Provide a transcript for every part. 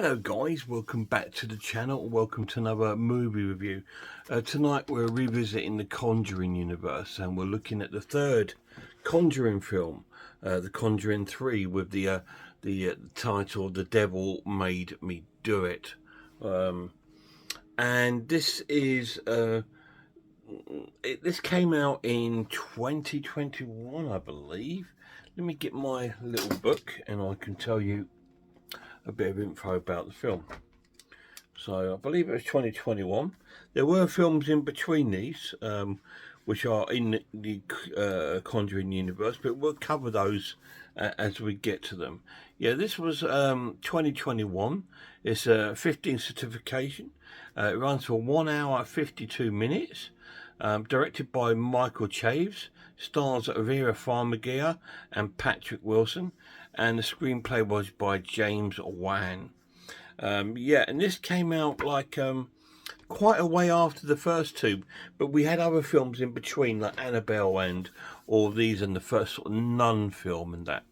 Hello guys, welcome back to the channel. Welcome to another movie review. Tonight we're revisiting the Conjuring universe and we're looking at the third Conjuring film, the Conjuring 3, with the title "The Devil Made Me Do It." And this is this came out in 2021, I believe. Let me get my little book and I can tell you a bit of info about the film. So I believe it was 2021. There were films in between these, which are in the Conjuring universe, but we'll cover those as we get to them. Yeah, this was 2021. It's a 15 certification. It runs for 1 hour 52 minutes. Directed by Michael Chaves, stars Vera Farmiga and Patrick Wilson, and the screenplay was by James Wan. Yeah, and this came out like quite a way after the first two, but we had other films in between, like Annabelle and all these, and the first sort of Nun film and that.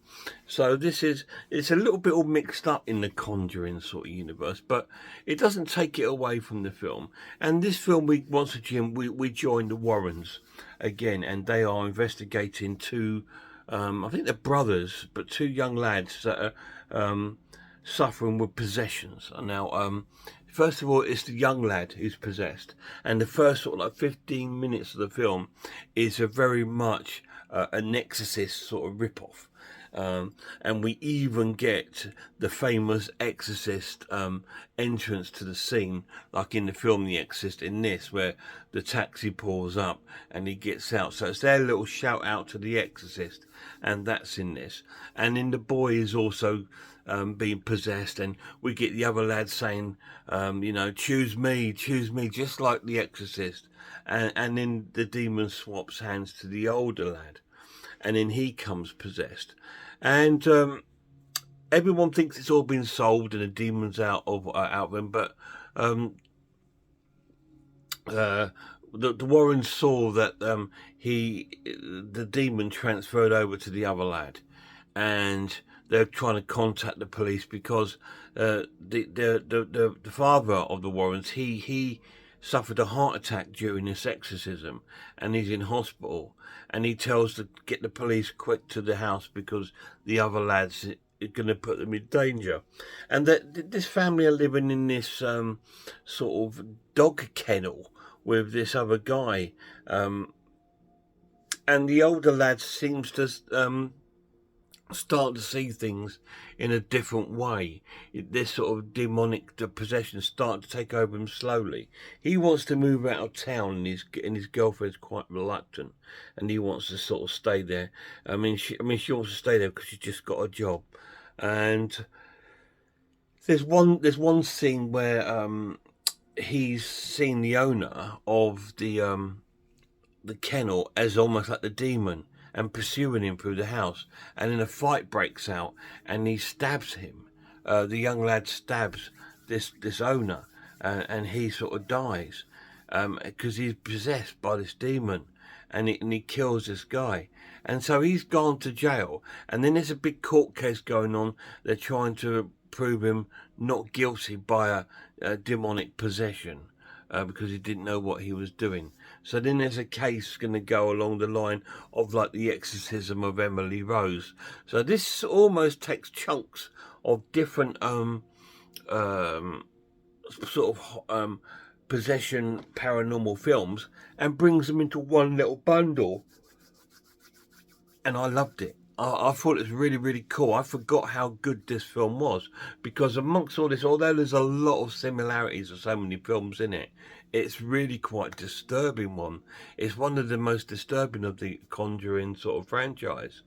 So it's a little bit all mixed up in the Conjuring sort of universe, but it doesn't take it away from the film. And this film, we join the Warrens again, and they are investigating two, I think they're brothers, but two young lads that are suffering with possessions. Now, first of all, it's the young lad who's possessed, and the first sort of like 15 minutes of the film is a very much an Exorcist sort of rip-off. And we even get the famous Exorcist entrance to the scene, like in the film The Exorcist, in this, where the taxi pulls up and he gets out. So it's their little shout out to the Exorcist, and that's in this. And in The Boy is also being possessed, and we get the other lads saying, you know, choose me, just like the Exorcist. And then the demon swaps hands to the older lad, and then he comes possessed. And everyone thinks it's all been solved and the demon's out of them, but the Warrens saw that the demon transferred over to the other lad, and they're trying to contact the police because the father of the Warrens, he suffered a heart attack during this exorcism, and he's in hospital, and he tells to get the police quick to the house because the other lads are going to put them in danger. And that this family are living in this sort of dog kennel with this other guy, and the older lad seems to start to see things in a different way. This sort of demonic possession start to take over him slowly. He wants to move out of town, and his girlfriend's quite reluctant, and he wants to sort of stay there. I mean, she wants to stay there because she's just got a job. And there's one scene where he's seen the owner of the kennel as almost like the demon, and pursuing him through the house, and then a fight breaks out and he stabs him. The young lad stabs this owner, and he sort of dies because he's possessed by this demon, and he kills this guy. And so he's gone to jail, and then there's a big court case going on. They're trying to prove him not guilty by a demonic possession, because he didn't know what he was doing. So then there's a case going to go along the line of like the exorcism of Emily Rose. So this almost takes chunks of different possession paranormal films and brings them into one little bundle. And I loved it. I thought it was really, really cool. I forgot how good this film was, because amongst all this, although there's a lot of similarities of so many films in it, it's really quite a disturbing one. It's one of the most disturbing of the Conjuring sort of franchise,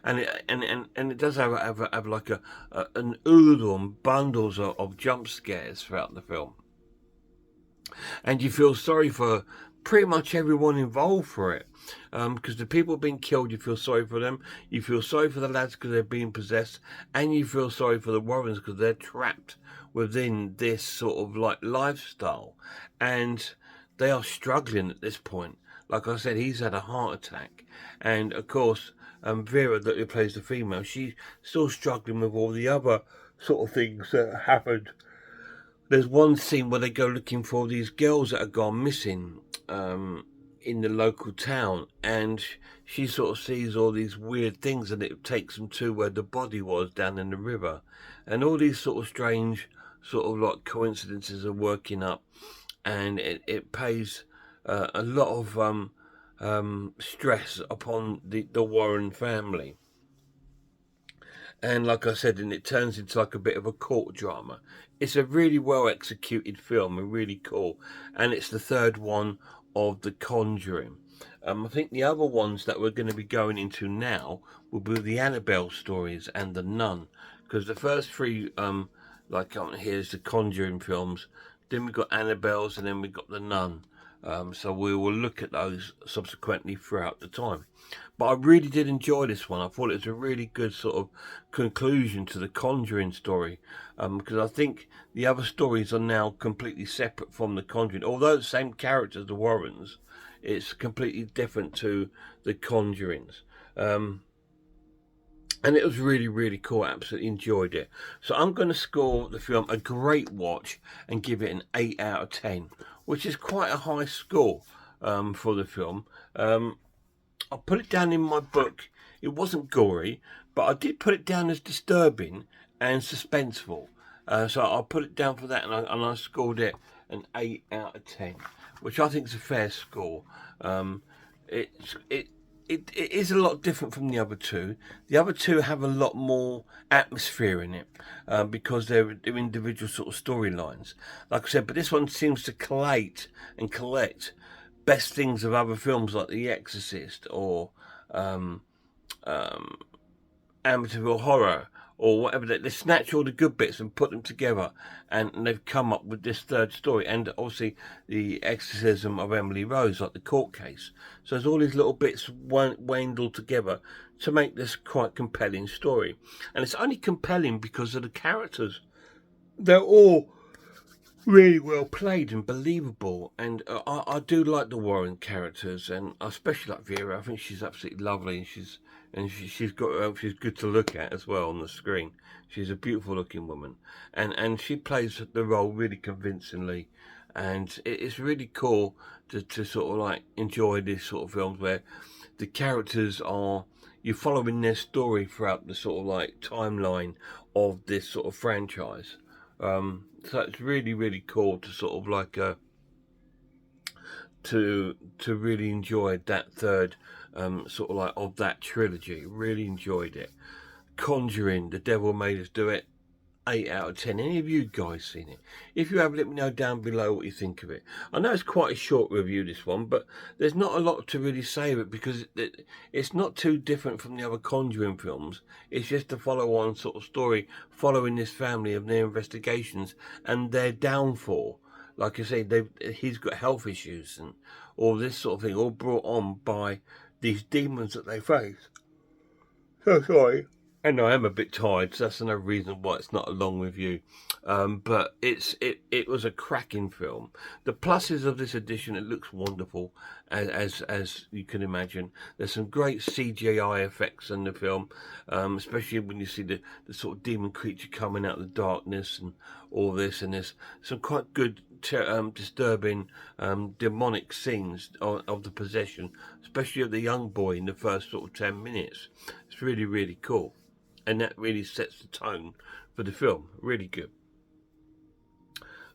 and it does have like an oodle, bundles of jump scares throughout the film, and you feel sorry for pretty much everyone involved for it, because the people being killed, you feel sorry for them, you feel sorry for the lads because they're being possessed, and you feel sorry for the Warrens because they're trapped within this sort of like lifestyle, and they are struggling at this point. Like I said, he's had a heart attack, and of course Vera, that plays the female, she's still struggling with all the other sort of things that happened There's one scene where they go looking for these girls that have gone missing in the local town, and she sort of sees all these weird things, and it takes them to where the body was down in the river, and all these sort of strange sort of like coincidences are working up, and it pays a lot of stress upon the Warren family. And like I said, and it turns into like a bit of a court drama. It's a really well executed film and really cool. And it's the third one of the Conjuring. I think the other ones that we're going to be going into now will be the Annabelle stories and the Nun, because the first three, here's the Conjuring films. Then we got Annabelle's, and then we got the Nun. So we will look at those subsequently throughout the time. But I really did enjoy this one. I thought it was a really good sort of conclusion to the Conjuring story, because I think the other stories are now completely separate from the Conjuring. Although the same characters, the Warrens, it's completely different to the Conjurings. And it was really, really cool. I absolutely enjoyed it. So I'm going to score the film a great watch and give it an 8 out of 10, which is quite a high score for the film. I'll put it down in my book. It wasn't gory, but I did put it down as disturbing and suspenseful. So I'll put it down for that, and I scored it an 8 out of 10, which I think is a fair score. It is a lot different from the other two. The other two have a lot more atmosphere in it because they're individual sort of storylines. Like I said, but this one seems to collate and collect best things of other films like The Exorcist or Amityville Horror or whatever. They snatch all the good bits and put them together, and they've come up with this third story. And obviously the exorcism of Emily Rose, like the court case. So there's all these little bits wandled together to make this quite compelling story. And it's only compelling because of the characters. They're all really well played and believable, and I do like the Warren characters, and I especially like Vera. I think she's absolutely lovely, and she's good to look at as well on the screen. She's a beautiful looking woman, and she plays the role really convincingly, and it's really cool to sort of like enjoy this sort of films where the characters are, you're following their story throughout the sort of like timeline of this sort of franchise. So it's really, really cool to sort of like to really enjoy that third sort of like of that trilogy. Really enjoyed it. Conjuring, The Devil Made Us Do It. 8 out of 10. Any of you guys seen it? If you have, let me know down below what you think of it. I know it's quite a short review, this one, but there's not a lot to really say of it because it's not too different from the other Conjuring films. It's just a follow-on sort of story following this family of their investigations and their downfall. Like I say, he's got health issues and all this sort of thing, all brought on by these demons that they face. So sorry. And I am a bit tired, so that's another reason why it's not a long review. But it was a cracking film. The pluses of this edition, it looks wonderful, as you can imagine. There's some great CGI effects in the film, especially when you see the sort of demon creature coming out of the darkness and all this. And there's some quite good, disturbing, demonic scenes of the possession, especially of the young boy in the first sort of 10 minutes. It's really, really cool. And that really sets the tone for the film. Really good.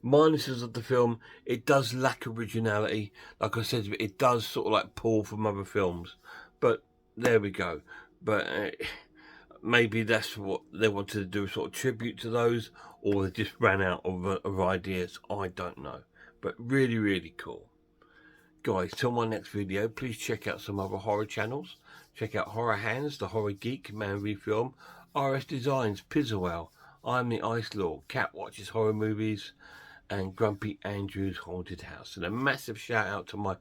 Minuses of the film, it does lack originality. Like I said, it does sort of like pull from other films. But there we go. But maybe that's what they wanted to do, sort of tribute to those, or they just ran out of ideas. I don't know. But really, really cool. Guys, till my next video, please check out some other horror channels. Check out Horror Hands, The Horror Geek, Man Refilm, RS Designs, Pizzawell, I'm the Ice Lord, Cat Watches Horror Movies, and Grumpy Andrew's Haunted House. And a massive shout out to my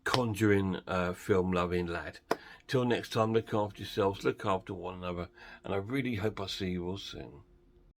Conjuring film loving lad. Till next time, look after yourselves, look after one another, and I really hope I see you all soon.